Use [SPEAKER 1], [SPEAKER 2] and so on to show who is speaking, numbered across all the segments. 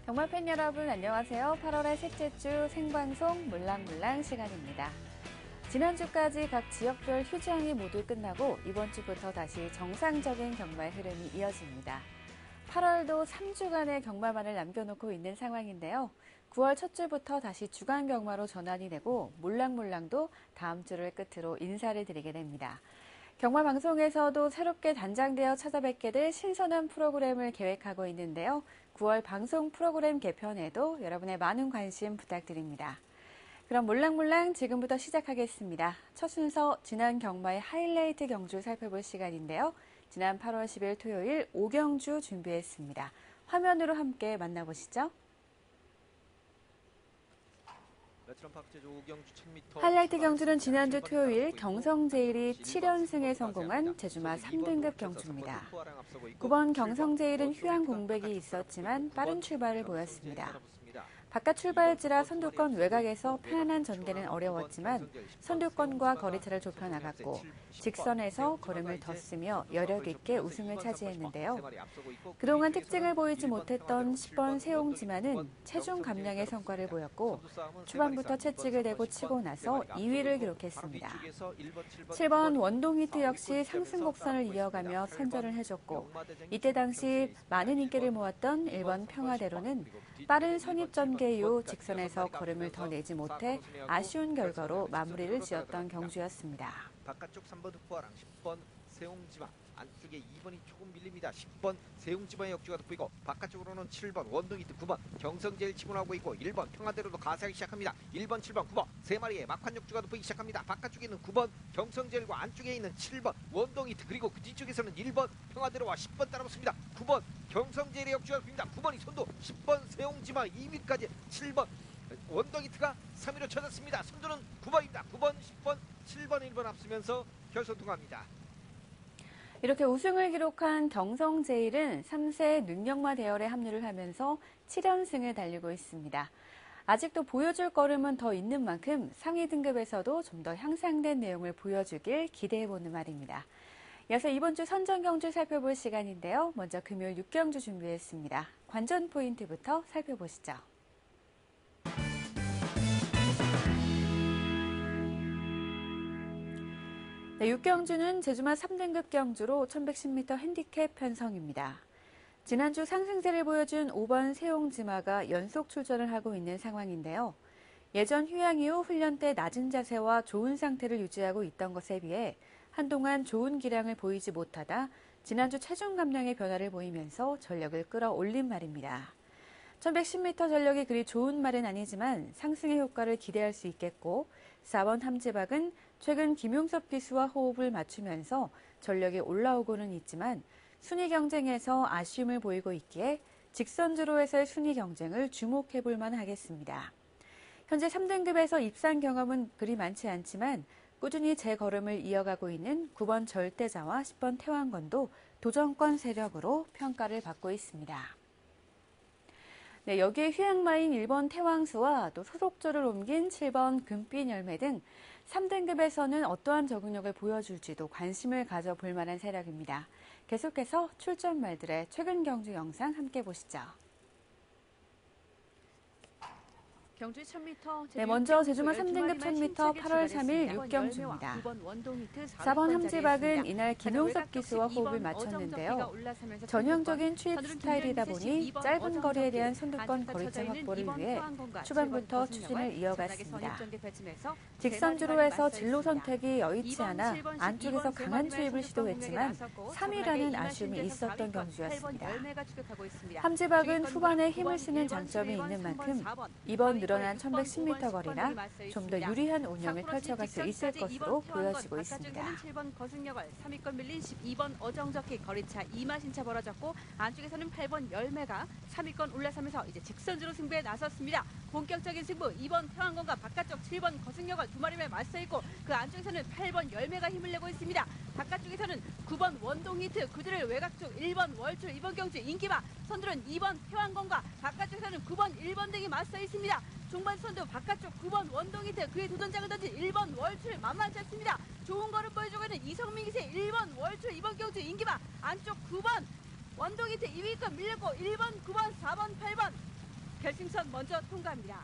[SPEAKER 1] 경마 팬 여러분 안녕하세요. 8월의 셋째 주 생방송 몰랑몰랑 시간입니다. 지난주까지 각 지역별 휴장이 모두 끝나고 이번 주부터 다시 정상적인 경마의 흐름이 이어집니다. 8월도 3주간의 경마만을 남겨놓고 있는 상황인데요. 9월 첫 주부터 다시 주간 경마로 전환이 되고 몰랑몰랑도 다음 주를 끝으로 인사를 드리게 됩니다. 경마 방송에서도 새롭게 단장되어 찾아뵙게 될 신선한 프로그램을 계획하고 있는데요. 9월 방송 프로그램 개편에도 여러분의 많은 관심 부탁드립니다. 그럼 몰랑몰랑 지금부터 시작하겠습니다. 첫 순서 지난 경마의 하이라이트 경주 살펴볼 시간인데요. 지난 8월 10일 토요일 5경주 준비했습니다. 화면으로 함께 만나보시죠. 하이라이트 경주는 지난주 토요일 경성제일이 7연승에 성공한 제주마 3등급 경주입니다. 9번 경성제일은 휴양 공백이 있었지만 빠른 출발을 보였습니다. 바깥 출발지라 선두권 외곽에서 편안한 전개는 어려웠지만 선두권과 거리차를 좁혀나갔고 직선에서 걸음을 더 쓰며 여력 있게 우승을 차지했는데요. 그동안 특징을 보이지 못했던 10번 세옹지마는 체중 감량의 성과를 보였고 초반부터 채찍을 대고 치고 나서 2위를 기록했습니다. 7번 원동히트 역시 상승 곡선을 이어가며 선전을 해줬고 이때 당시 많은 인기를 모았던 1번 평화대로는 빠른 선입 전개 이후 직선에서 걸음을 더 내지 못해 아쉬운 결과로 마무리를 지었던 경주였습니다.
[SPEAKER 2] 바깥쪽 3번 흑보아랑 10번 세옹지마 안쪽에 2번이 조금 밀립니다. 10번 세옹지마의 역주가 돋보이고 바깥쪽으로는 7번 원동히트 9번 경성제일 치고 나오고 있고 1번 평화대로도 가세하기 시작합니다. 1번 7번 9번 세 마리의 막판 역주가 돋보이기 시작합니다. 바깥쪽에 있는 9번 경성제일과 안쪽에 있는 7번 원동히트 그리고 그 뒤쪽에서는 1번 평화대로와 10번 따라붙습니다. 9번 경성제일의 역주가 돋보입니다. 9번이 선두 10번 세옹지마 2위까지 7번 원동히트가 3위로 쳐졌습니다. 선두는 9번입니다. 9번 10번 7번 1번 앞서면서 결선 통합니다.
[SPEAKER 1] 이렇게 우승을 기록한 경성제일은 3세 능력마 대열에 합류를 하면서 7연승을 달리고 있습니다. 아직도 보여줄 걸음은 더 있는 만큼 상위 등급에서도 좀 더 향상된 내용을 보여주길 기대해보는 말입니다. 이어서 이번 주 선정 경주 살펴볼 시간인데요. 먼저 금요일 6경주 준비했습니다. 관전 포인트부터 살펴보시죠. 네, 6경주는 제주마 3등급 경주로 1110m 핸디캡 편성입니다. 지난주 상승세를 보여준 5번 세옹지마가 연속 출전을 하고 있는 상황인데요. 예전 휴양 이후 훈련 때 낮은 자세와 좋은 상태를 유지하고 있던 것에 비해 한동안 좋은 기량을 보이지 못하다 지난주 체중 감량의 변화를 보이면서 전력을 끌어올린 말입니다. 1110m 전력이 그리 좋은 말은 아니지만 상승의 효과를 기대할 수 있겠고 4번 함지박은 최근 김용섭 기수와 호흡을 맞추면서 전력이 올라오고는 있지만 순위 경쟁에서 아쉬움을 보이고 있기에 직선주로에서의 순위 경쟁을 주목해볼 만하겠습니다. 현재 3등급에서 입상 경험은 그리 많지 않지만 꾸준히 제 걸음을 이어가고 있는 9번 절대자와 10번 태왕건도 도전권 세력으로 평가를 받고 있습니다. 네, 여기에 휴양마인 1번 태왕수와 또 소속조를 옮긴 7번 금빛 열매 등 3등급에서는 어떠한 적응력을 보여줄지도 관심을 가져볼 만한 세력입니다. 계속해서 출전 말들의 최근 경주 영상 함께 보시죠. 경주 1000m. 네, 먼저 제주마 3등급 1000m 8월 3일 6경주입니다. 4번 함지박은 이날 김용섭 기수와 호흡을 맞췄는데요. 전형적인 추입 스타일이다 보니 짧은 거리에 대한 선두권 거리차 확보를 위해 초반부터 추진을 이어갔습니다. 직선주로에서 진로 선택이 여의치 않아 안쪽에서 강한 추입을 시도했지만 3위라는 아쉬움이 있었던 경주였습니다. 함지박은 후반에 힘을 쓰는 장점이 있는 만큼 이번 늘어난 1110m 거리나 좀 더 유리한 운영을 펼쳐갈 수 있을 것으로 보여지고 있습니다.
[SPEAKER 3] 7번 거승여걸, 3위권 밀린 12번 어정적히 거리차 2마신차 벌어졌고 안쪽에서는 8번 열매가 3위권 올라서면서 이제 직선주로 승부에 나섰습니다. 본격적인 승부 2번 태왕건과 바깥쪽 7번 거승여걸 두 마리만 맞서있고 그 안쪽에서는 8번 열매가 힘을 내고 있습니다. 바깥쪽에서는 9번 원동히트 그들의 외곽 쪽 1번 월출 이번 경주 인기마 선두는 2번 태왕건과 바깥쪽에서는 9번 1번 등이 맞서 있습니다. 중반 선두 바깥쪽 9번 원동히트 그의 도전장을 던진 1번 월출 만만치 않습니다. 좋은 걸음 보여주고 있는 이성민 기세 1번 월출 이번 경주 인기마 안쪽 9번 원동히트 2위권 밀렸고 1번 9번 4번 8번 결승선 먼저 통과합니다.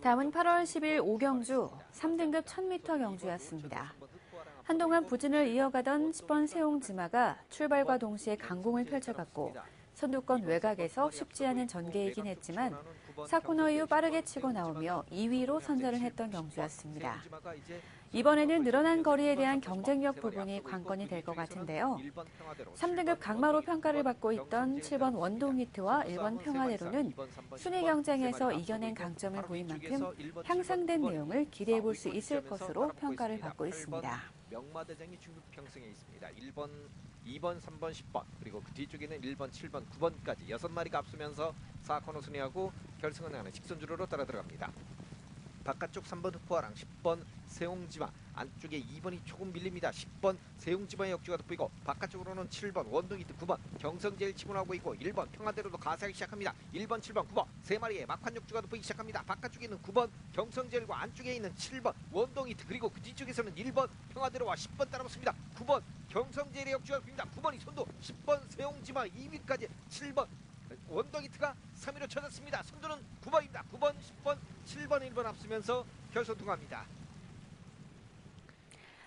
[SPEAKER 1] 다음은 8월 10일 5경주 3등급 1000m 경주였습니다. 한동안 부진을 이어가던 10번 세옹지마가 출발과 동시에 강공을 펼쳐갔고 선두권 외곽에서 쉽지 않은 전개이긴 했지만 4코너 이후 빠르게 치고 나오며 2위로 선전을 했던 경주였습니다. 이번에는 늘어난 거리에 대한 경쟁력 부분이 관건이 될 것 같은데요. 3등급 강마로 평가를 받고 있던 7번 원동히트와 1번 평화대로는 순위 경쟁에서 이겨낸 강점을 보인 만큼 향상된 내용을 기대해 볼 수 있을 것으로 평가를 받고 있습니다.
[SPEAKER 2] 명마대장이 중급 평승에 있습니다. 1번, 2번, 3번, 10번 그리고 그 뒤쪽에는 1번, 7번, 9번까지 6마리가 앞서면서 4코너 순회하고 결승을 하는 직선주로로 따라 들어갑니다. 바깥쪽 3번 흑포화랑 10번 세옹지마 안쪽에 2번이 조금 밀립니다. 10번 세옹지마의 역주가 돋보이고 바깥쪽으로는 7번 원동히트 9번 경성제일 치고나오고 있고 1번 평화대로도 가세하기 시작합니다. 1번 7번 9번 세 마리의 막판 역주가 돋보이기 시작합니다. 바깥쪽에 있는 9번 경성제일과 안쪽에 있는 7번 원동히트 그리고 그 뒤쪽에서는 1번 평화대로와 10번 따라붙습니다. 9번 경성제일의 역주가 돋보입니다. 9번이 선두 10번 세옹지마 2위까지 7번 원더기트가 3위로 쳐졌습니다. 선두는 9번입니다. 9번, 10번, 7번, 1번 앞서면서 결선 통합니다.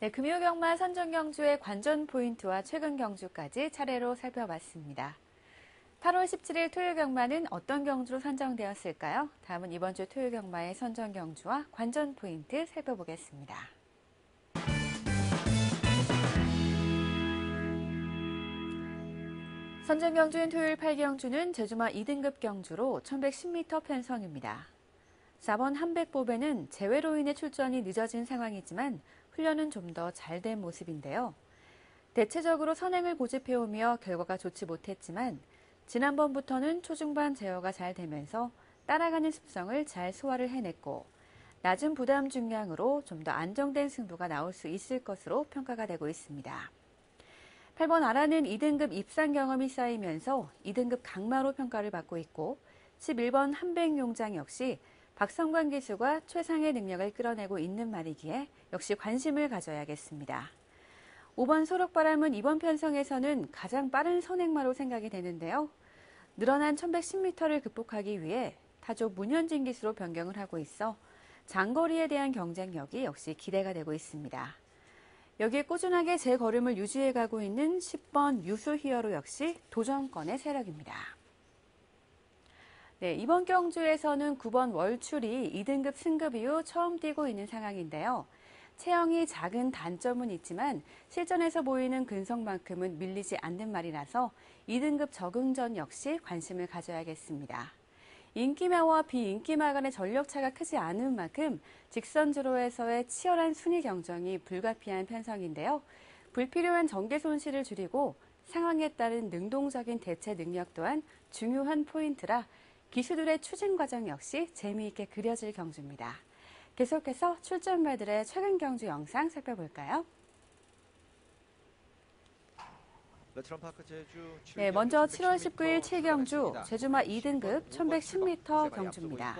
[SPEAKER 1] 네, 금요 경마 선정 경주의 관전 포인트와 최근 경주까지 차례로 살펴봤습니다. 8월 17일 토요 경마는 어떤 경주로 선정되었을까요? 다음은 이번 주 토요 경마의 선정 경주와 관전 포인트 살펴보겠습니다. 선정 경주인 토요일 8경주는 제주마 2등급 경주로 1110m 편성입니다. 4번 한백보배는 재회로 인해 출전이 늦어진 상황이지만 훈련은 좀 더 잘 된 모습인데요. 대체적으로 선행을 고집해오며 결과가 좋지 못했지만 지난번부터는 초중반 제어가 잘 되면서 따라가는 습성을 잘 소화를 해냈고 낮은 부담 중량으로 좀 더 안정된 승부가 나올 수 있을 것으로 평가가 되고 있습니다. 8번 아라는 2등급 입상 경험이 쌓이면서 2등급 강마로 평가를 받고 있고 11번 한백용장 역시 박성관 기수가 최상의 능력을 끌어내고 있는 말이기에 역시 관심을 가져야겠습니다. 5번 소록바람은 이번 편성에서는 가장 빠른 선행마로 생각이 되는데요. 늘어난 1110m를 극복하기 위해 타조 문현진 기수로 변경을 하고 있어 장거리에 대한 경쟁력이 역시 기대가 되고 있습니다. 여기에 꾸준하게 제 걸음을 유지해가고 있는 10번 유수 히어로 역시 도전권의 세력입니다. 네, 이번 경주에서는 9번 월출이 2등급 승급 이후 처음 뛰고 있는 상황인데요. 체형이 작은 단점은 있지만 실전에서 보이는 근성만큼은 밀리지 않는 말이라서 2등급 적응전 역시 관심을 가져야겠습니다. 인기마와 비인기마 간의 전력차가 크지 않은 만큼 직선주로에서의 치열한 순위 경쟁이 불가피한 편성인데요. 불필요한 전개 손실을 줄이고 상황에 따른 능동적인 대체 능력 또한 중요한 포인트라 기수들의 추진 과정 역시 재미있게 그려질 경주입니다. 계속해서 출전말들의 최근 경주 영상 살펴볼까요? 네, 먼저 7월 19일 7경주 제주마 2등급 1110m 경주입니다.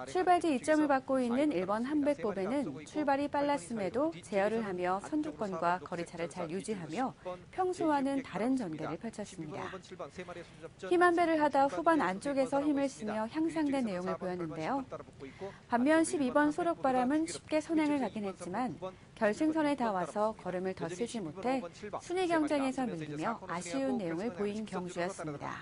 [SPEAKER 1] 출발지 이점을 받고 있는 1번 한백보배는 출발이 빨랐음에도 제어를 하며 선두권과 거리차를 잘 유지하며 평소와는 다른 전개를 펼쳤습니다. 힘한 배를 하다 후반 안쪽에서 힘을 쓰며 향상된 내용을 보였는데요. 반면 12번 소록바람은 쉽게 선행을 가긴 했지만 결승선에 다 와서 걸음을 더 쓰지 못해 순위 경쟁에서 밀리며 아쉬운 내용을 보인 경주였습니다.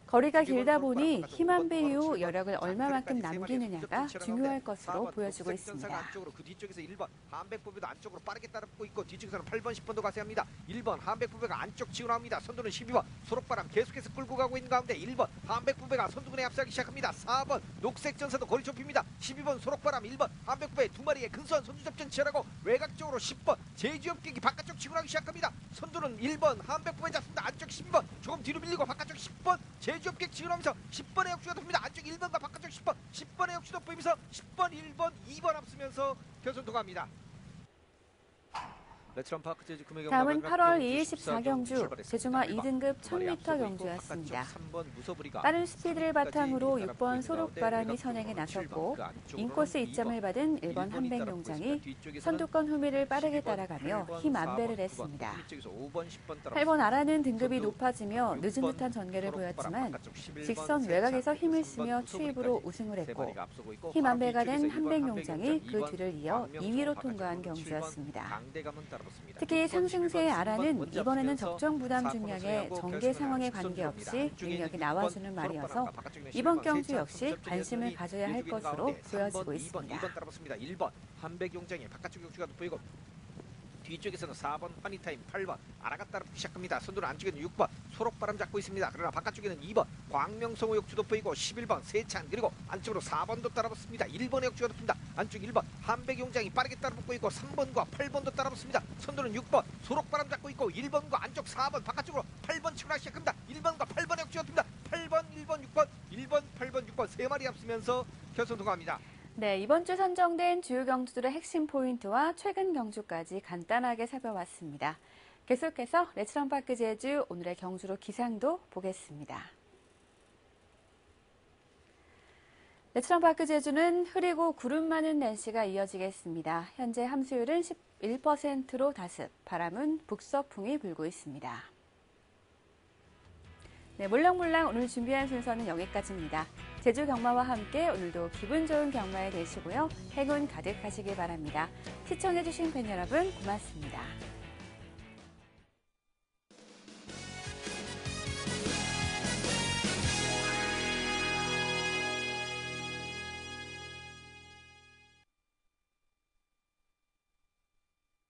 [SPEAKER 1] 거리가 길다 보니 힘한 배 이후 여력을 얼마만큼 남기느냐가 중요할 것으로 보여지고 있습니다.
[SPEAKER 2] 그 뒤쪽에서 1번 한백보배도 안쪽으로 빠르게 따라붙고 있고 뒤쪽에서는 8번 10번도 가세합니다. 1번 한백보배가 안쪽 치고 나옵니다. 선두는 12번 소록바람 계속해서 끌고 가고 있는 가운데 1번 한백보배가 선두군에 앞서기 시작합니다. 4번 녹색전사도 거리 좁힙니다. 12번 소록바람 1번 한백보배 두 마리의 근소한 선두 접전 치열하고 외곽쪽으로 10번 제주협객이 바깥쪽 치고 나오기 시작합니다. 선두는 1번 한백보배 잡습니다. 안쪽 12번 조금 뒤로 밀리고 바깥쪽 10번 제주협객 치고 나오면서 10번의 역주가 돋보입니다. 안쪽 1번과 바깥쪽 10번 10번의 역주도 보이면서 10번 1번 2번 앞서면서 결선 통합니다. 레츠런파크 제주 금의
[SPEAKER 1] 다음은
[SPEAKER 2] 경마가
[SPEAKER 1] 8월
[SPEAKER 2] 경주
[SPEAKER 1] 24경주
[SPEAKER 2] 출발했습니다.
[SPEAKER 1] 제주마
[SPEAKER 2] 1번,
[SPEAKER 1] 2등급
[SPEAKER 2] 두 마리
[SPEAKER 1] 1000m
[SPEAKER 2] 앞서고 있고
[SPEAKER 1] 경주였습니다.
[SPEAKER 2] 바깥쪽 3번 무서부리가
[SPEAKER 1] 빠른 스피드를 바탕으로 6번
[SPEAKER 2] 보이는
[SPEAKER 1] 소록바람이
[SPEAKER 2] 가운데
[SPEAKER 1] 선행에 나섰고
[SPEAKER 2] 그 안쪽으로는
[SPEAKER 1] 인코스
[SPEAKER 2] 2번,
[SPEAKER 1] 이점을 받은 1번
[SPEAKER 2] 일본이
[SPEAKER 1] 한백용장이
[SPEAKER 2] 따라붙고 있습니다. 뒤쪽에서는
[SPEAKER 1] 선두권 후미를 빠르게
[SPEAKER 2] 12번,
[SPEAKER 1] 따라가며
[SPEAKER 2] 8번,
[SPEAKER 1] 힘
[SPEAKER 2] 4번,
[SPEAKER 1] 안배를
[SPEAKER 2] 9번,
[SPEAKER 1] 했습니다.
[SPEAKER 2] 뒤쪽에서 5번, 10번 따라붙습니다.
[SPEAKER 1] 8번 아라는 등급이
[SPEAKER 2] 선두
[SPEAKER 1] 높아지며 늦은
[SPEAKER 2] 6번
[SPEAKER 1] 듯한 전개를
[SPEAKER 2] 소록바람,
[SPEAKER 1] 보였지만
[SPEAKER 2] 바깥쪽 11번
[SPEAKER 1] 직선
[SPEAKER 2] 세차,
[SPEAKER 1] 외곽에서 힘을
[SPEAKER 2] 3번
[SPEAKER 1] 쓰며 추입으로
[SPEAKER 2] 무소부리까지
[SPEAKER 1] 우승을
[SPEAKER 2] 세
[SPEAKER 1] 했고
[SPEAKER 2] 마리가 앞서고 있고
[SPEAKER 1] 힘
[SPEAKER 2] 바로
[SPEAKER 1] 안배가 된
[SPEAKER 2] 뒤쪽에서 1번
[SPEAKER 1] 한백용장이 그
[SPEAKER 2] 2번
[SPEAKER 1] 뒤를 이어
[SPEAKER 2] 광명성호,
[SPEAKER 1] 2위로
[SPEAKER 2] 바깥쪽으로는
[SPEAKER 1] 통과한
[SPEAKER 2] 7번
[SPEAKER 1] 경주였습니다.
[SPEAKER 2] 강대감은 따라붙습니다.
[SPEAKER 1] 특히
[SPEAKER 2] 6번,
[SPEAKER 1] 상승세의
[SPEAKER 2] 11번,
[SPEAKER 1] 아라는
[SPEAKER 2] 3번
[SPEAKER 1] 이번에는
[SPEAKER 2] 먼저
[SPEAKER 1] 적정 부담
[SPEAKER 2] 앞서면서
[SPEAKER 1] 중량의
[SPEAKER 2] 사코너
[SPEAKER 1] 전개
[SPEAKER 2] 소유하고
[SPEAKER 1] 상황에
[SPEAKER 2] 결승을
[SPEAKER 1] 관계없이
[SPEAKER 2] 합니다.
[SPEAKER 1] 능력이
[SPEAKER 2] 안쪽에
[SPEAKER 1] 나와주는
[SPEAKER 2] 있는
[SPEAKER 1] 말이어서
[SPEAKER 2] 소록바람과 바깥쪽에
[SPEAKER 1] 이번
[SPEAKER 2] 11번
[SPEAKER 1] 경주
[SPEAKER 2] 세차,
[SPEAKER 1] 역시
[SPEAKER 2] 삼점전이
[SPEAKER 1] 관심을 가져야 할
[SPEAKER 2] 이어지고 있는
[SPEAKER 1] 것으로
[SPEAKER 2] 가운데 3번,
[SPEAKER 1] 보여지고
[SPEAKER 2] 2번,
[SPEAKER 1] 있습니다.
[SPEAKER 2] 2번 따라붙습니다. 1번 한백용장이 바깥쪽 경주가 돋보이고 뒤쪽에서는 4번 파니타임 8번 아라가 따라붙기 시작합니다. 선두는 안쪽에는 6번 소록바람 잡고 있습니다. 그러나 바깥쪽에는 2번 광명성호 역주도 보이고 11번 세찬 그리고 안쪽으로 4번도 따라붙습니다. 1번의 역주가 돋습니다. 안쪽 1번 한백용장이 빠르게 따라붙고 있고 3번과 8번도 따라붙습니다. 선두는 6번 소록바람 잡고 있고 1번과 안쪽 4번 바깥쪽으로 8번 출발 시작합니다. 1번과 8번의 역주가 돋습니다. 8번, 1번, 6번, 1번, 8번, 6번 세 마리 앞서면서 결선 통과합니다.
[SPEAKER 1] 네, 이번 주 선정된 주요 경주들의 핵심 포인트와 최근 경주까지 간단하게 살펴봤습니다. 계속해서 레츠런파크 제주 오늘의 경주로 기상도 보겠습니다. 레츠런파크 제주는 흐리고 구름 많은 날씨가 이어지겠습니다. 현재 함수율은 11%로 다습, 바람은 북서풍이 불고 있습니다. 네, 물렁물렁 오늘 준비한 순서는 여기까지입니다. 제주 경마와 함께 오늘도 기분 좋은 경마에 되시고요. 행운 가득하시길 바랍니다. 시청해주신 팬 여러분 고맙습니다.